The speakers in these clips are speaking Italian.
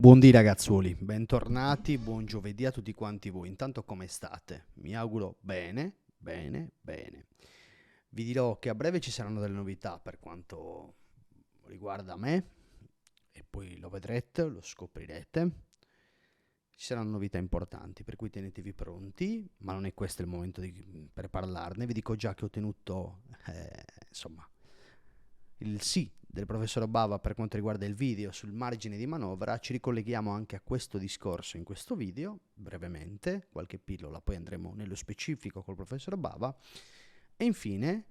Buondì ragazzuoli, bentornati, buon giovedì a tutti quanti voi. Intanto come state? Mi auguro bene, bene, bene. Vi dirò che a breve ci saranno delle novità per quanto riguarda me e poi lo vedrete, lo scoprirete. Ci saranno novità importanti, per cui tenetevi pronti, ma non è questo il momento per parlarne. Vi dico già che ho ottenuto, insomma, il sì del professor Bava per quanto riguarda il video sul margine di manovra. Ci ricolleghiamo anche a questo discorso in questo video, brevemente, qualche pillola, poi andremo nello specifico col professor Bava. E infine,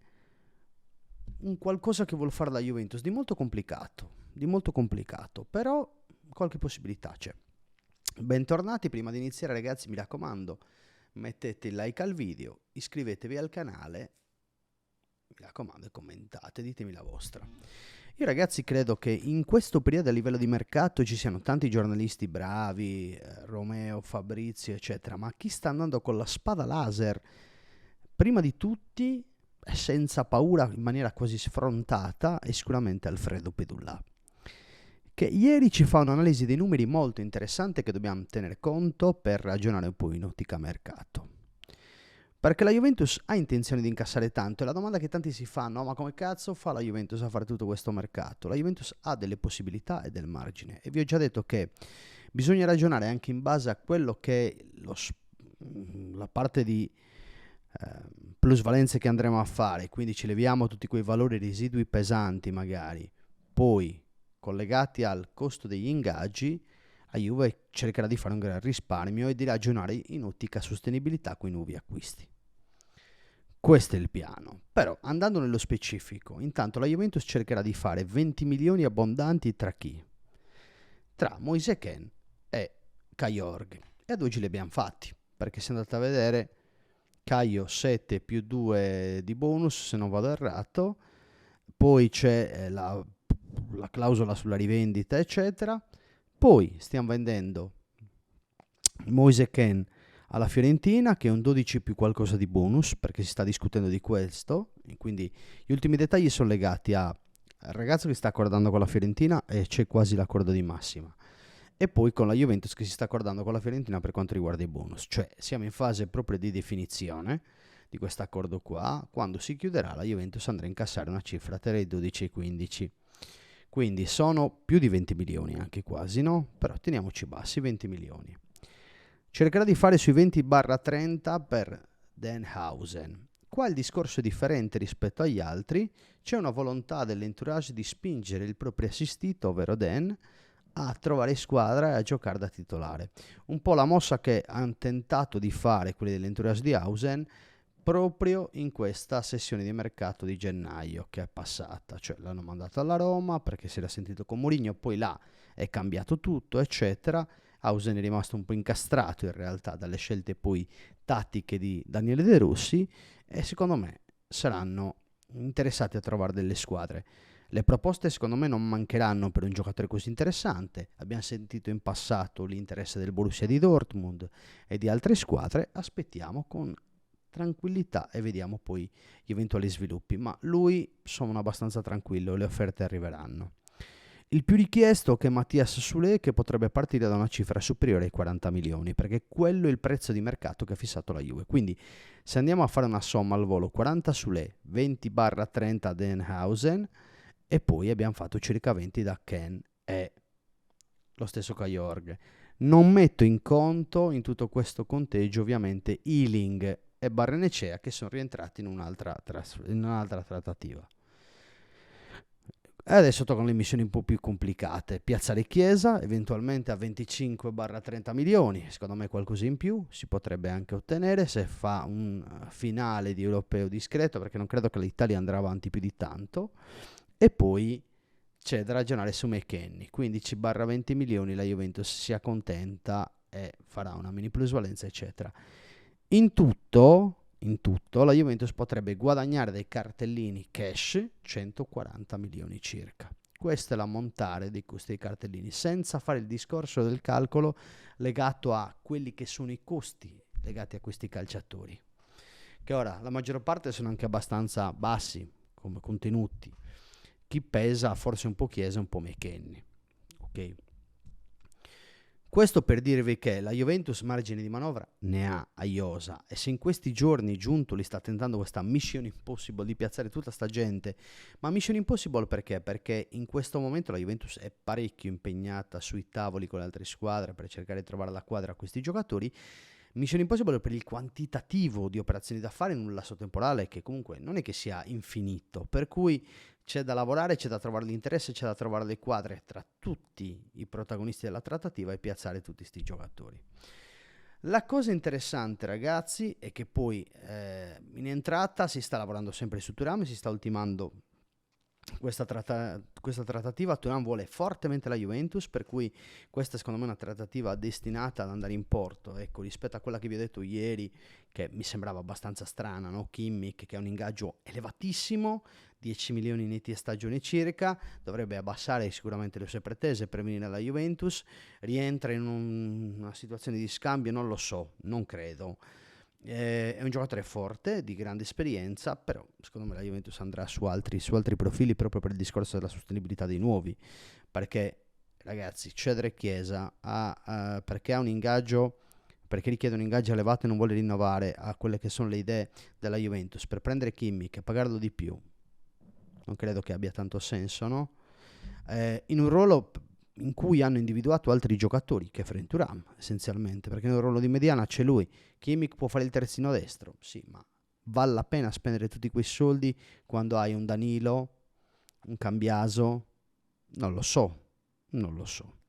un qualcosa che vuol fare la Juventus di molto complicato, però qualche possibilità c'è. Bentornati, prima di iniziare ragazzi mi raccomando, mettete il like al video, iscrivetevi al canale, mi raccomando, e commentate, ditemi la vostra. Io ragazzi credo che in questo periodo a livello di mercato ci siano tanti giornalisti bravi, Romeo, Fabrizio, eccetera, ma chi sta andando con la spada laser, prima di tutti, senza paura, in maniera quasi sfrontata, è sicuramente Alfredo Pedullà, che ieri ci fa un'analisi dei numeri molto interessante che dobbiamo tenere conto per ragionare un po' in ottica mercato. Perché la Juventus ha intenzione di incassare tanto e la domanda che tanti si fanno, ma come cazzo fa la Juventus a fare tutto questo mercato? La Juventus ha delle possibilità e del margine e vi ho già detto che bisogna ragionare anche in base a quello che è la parte di plusvalenze che andremo a fare, quindi ci leviamo tutti quei valori residui pesanti magari, poi collegati al costo degli ingaggi, la Juve cercherà di fare un gran risparmio e di ragionare in ottica sostenibilità con i nuovi acquisti. Questo è il piano. Però, andando nello specifico, intanto la Juventus cercherà di fare 20 milioni abbondanti tra chi? Tra Moise Kean e Kajorg. E ad oggi li abbiamo fatti, perché se andate a vedere, Caio 7 più 2 di bonus, se non vado errato, poi c'è la clausola sulla rivendita, eccetera. Poi stiamo vendendo Moise Kean alla Fiorentina, che è un 12 più qualcosa di bonus, perché si sta discutendo di questo, e quindi gli ultimi dettagli sono legati al ragazzo che sta accordando con la Fiorentina e c'è quasi l'accordo di massima, e poi con la Juventus che si sta accordando con la Fiorentina per quanto riguarda i bonus, cioè siamo in fase proprio di definizione di questo accordo qua. Quando si chiuderà la Juventus andrà a incassare una cifra tra i 12 e i 15, quindi sono più di 20 milioni anche quasi, no? Però teniamoci bassi, 20 milioni. Cercherà di fare sui 20-30 per Denhausen. Qua il discorso è differente rispetto agli altri, c'è una volontà dell'entourage di spingere il proprio assistito, ovvero Dan, a trovare squadra e a giocare da titolare. Un po' la mossa che hanno tentato di fare quelli dell'entourage di Hausen proprio in questa sessione di mercato di gennaio che è passata, cioè l'hanno mandato alla Roma perché si era sentito con Mourinho, poi là è cambiato tutto, eccetera. Hausen è rimasto un po' incastrato in realtà dalle scelte poi tattiche di Daniele De Rossi e secondo me saranno interessati a trovare delle squadre. Le proposte secondo me non mancheranno per un giocatore così interessante. Abbiamo sentito in passato l'interesse del Borussia di Dortmund e di altre squadre. Aspettiamo con tranquillità e vediamo poi gli eventuali sviluppi. Ma lui sono abbastanza tranquillo, le offerte arriveranno. Il più richiesto che è Mattias Sule, che potrebbe partire da una cifra superiore ai 40 milioni, perché quello è il prezzo di mercato che ha fissato la Juve. Quindi se andiamo a fare una somma al volo, 40 Sule, 20-30 Denhausen, e poi abbiamo fatto circa 20 da Ken e lo stesso Kajorg. Non metto in conto in tutto questo conteggio ovviamente Ealing e Barrenecea che sono rientrati in un'altra trattativa. E adesso toccano le missioni un po' più complicate. Piazzare Chiesa, eventualmente a 25-30 milioni. Secondo me qualcosa in più si potrebbe anche ottenere se fa un finale di europeo discreto, perché non credo che l'Italia andrà avanti più di tanto. E poi c'è da ragionare su McKennie, 15-20 milioni, la Juventus si accontenta e farà una mini plusvalenza, eccetera. In tutto la Juventus potrebbe guadagnare dai cartellini cash 140 milioni circa. Questo è l'ammontare dei costi dei cartellini, senza fare il discorso del calcolo legato a quelli che sono i costi legati a questi calciatori, che ora la maggior parte sono anche abbastanza bassi come contenuti. Chi pesa forse un po' Chiesa, un po' McKennie, ok? Questo per dirvi che la Juventus margine di manovra ne ha a iosa, e se in questi giorni Giuntoli sta tentando questa mission impossible di piazzare tutta sta gente, ma mission impossible perché? Perché in questo momento la Juventus è parecchio impegnata sui tavoli con le altre squadre per cercare di trovare la quadra a questi giocatori. Mission Impossible per il quantitativo di operazioni da fare in un lasso temporale che comunque non è che sia infinito, per cui c'è da lavorare, c'è da trovare l'interesse, c'è da trovare le quadre tra tutti i protagonisti della trattativa e piazzare tutti questi giocatori. La cosa interessante, ragazzi, è che poi in entrata si sta lavorando sempre su Thuram, si sta ultimando questa trattativa. Thuram vuole fortemente la Juventus, per cui questa secondo me è una trattativa destinata ad andare in porto, ecco, rispetto a quella che vi ho detto ieri, che mi sembrava abbastanza strana, no? Kimmich, che ha un ingaggio elevatissimo, 10 milioni netti a stagione circa, dovrebbe abbassare sicuramente le sue pretese per venire alla Juventus, rientra in una situazione di scambio, non lo so, non credo. È un giocatore forte, di grande esperienza, però secondo me la Juventus andrà su altri profili proprio per il discorso della sostenibilità dei nuovi, perché ragazzi cedere Chiesa perché ha un ingaggio, perché richiede un ingaggio elevato e non vuole rinnovare a quelle che sono le idee della Juventus, per prendere Kimmich e pagarlo di più, non credo che abbia tanto senso, no? In un ruolo in cui hanno individuato altri giocatori che French Thuram essenzialmente, perché nel ruolo di mediana c'è lui. Kimmich può fare il terzino destro, sì, ma vale la pena spendere tutti quei soldi quando hai un Danilo, un Cambiaso? Non lo so, non lo so.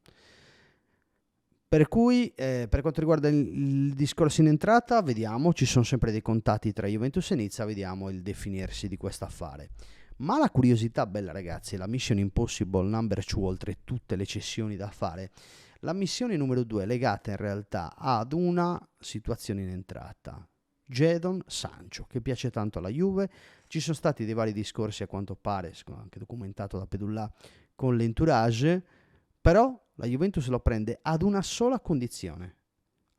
Per cui, per quanto riguarda il discorso in entrata, vediamo, ci sono sempre dei contatti tra Juventus e Nizza, vediamo il definirsi di questo affare. Ma la curiosità bella, ragazzi, la Mission Impossible number 2, oltre tutte le cessioni da fare, la missione numero 2 è legata in realtà ad una situazione in entrata. Jadon Sancho, che piace tanto alla Juve. Ci sono stati dei vari discorsi, a quanto pare, anche documentato da Pedulla, con l'entourage, però la Juventus lo prende ad una sola condizione.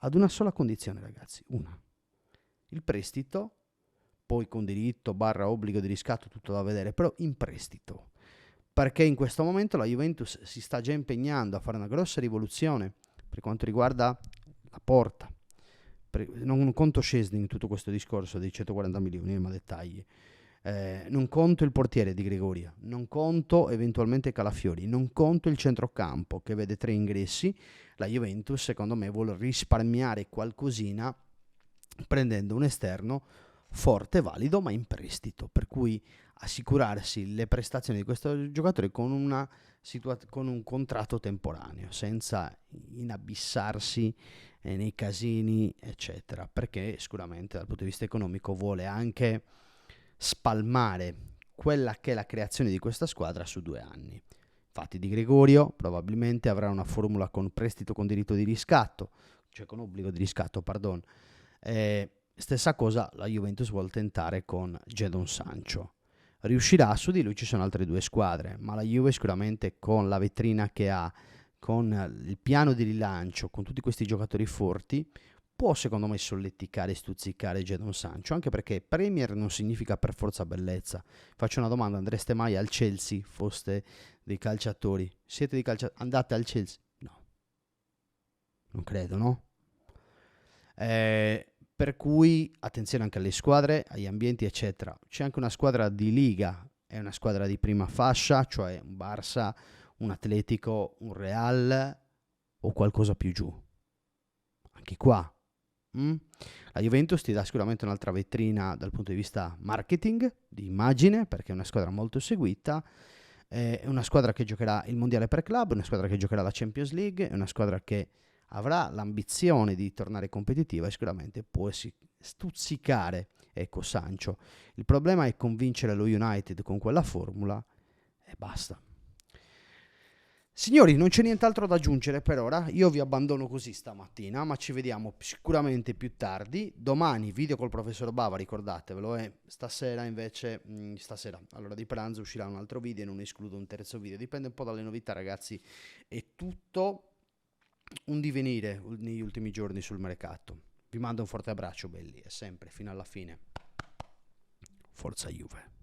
Ad una sola condizione, ragazzi, una. Il prestito, poi con diritto / obbligo di riscatto, tutto da vedere, però in prestito. Perché in questo momento la Juventus si sta già impegnando a fare una grossa rivoluzione per quanto riguarda la porta. Non conto Szczesny in tutto questo discorso dei 140 milioni, ma dettagli. Non conto il portiere di Gregoria, non conto eventualmente Calafiori, non conto il centrocampo che vede 3 ingressi. La Juventus secondo me vuole risparmiare qualcosina prendendo un esterno forte, valido, ma in prestito, per cui assicurarsi le prestazioni di questo giocatore con un contratto temporaneo, senza inabissarsi nei casini, eccetera, perché sicuramente dal punto di vista economico vuole anche spalmare quella che è la creazione di questa squadra su 2 anni. Infatti Di Gregorio probabilmente avrà una formula con prestito con diritto di riscatto, cioè con obbligo di riscatto, pardon. Stessa cosa la Juventus vuole tentare con Jadon Sancho. Riuscirà? Su di lui ci sono altre 2 squadre, ma la Juve sicuramente con la vetrina che ha, con il piano di rilancio, con tutti questi giocatori forti, può secondo me solleticare e stuzzicare Jadon Sancho, anche perché Premier non significa per forza bellezza. Faccio una domanda: andreste mai al Chelsea? Foste dei calciatori? Siete dei calciatori? Andate al Chelsea? No, non credo, no? Per cui attenzione anche alle squadre, agli ambienti, eccetera. C'è anche una squadra di Liga, è una squadra di prima fascia, cioè un Barça, un Atletico, un Real o qualcosa più giù. Anche qua. La Juventus ti dà sicuramente un'altra vetrina dal punto di vista marketing, di immagine, perché è una squadra molto seguita. È una squadra che giocherà il mondiale per club, è una squadra che giocherà la Champions League, è una squadra che avrà l'ambizione di tornare competitiva e sicuramente può stuzzicare, ecco, Sancho. Il problema è convincere lo United con quella formula e basta. Signori, non c'è nient'altro da aggiungere per ora, io vi abbandono così stamattina, ma ci vediamo sicuramente più tardi. Domani video col professor Bava, ricordatevelo, e stasera invece, stasera all'ora di pranzo uscirà un altro video e non escludo un terzo video, dipende un po' dalle novità, ragazzi, è tutto un divenire negli ultimi giorni sul mercato. Vi mando un forte abbraccio, belli, e sempre fino alla fine. Forza Juve.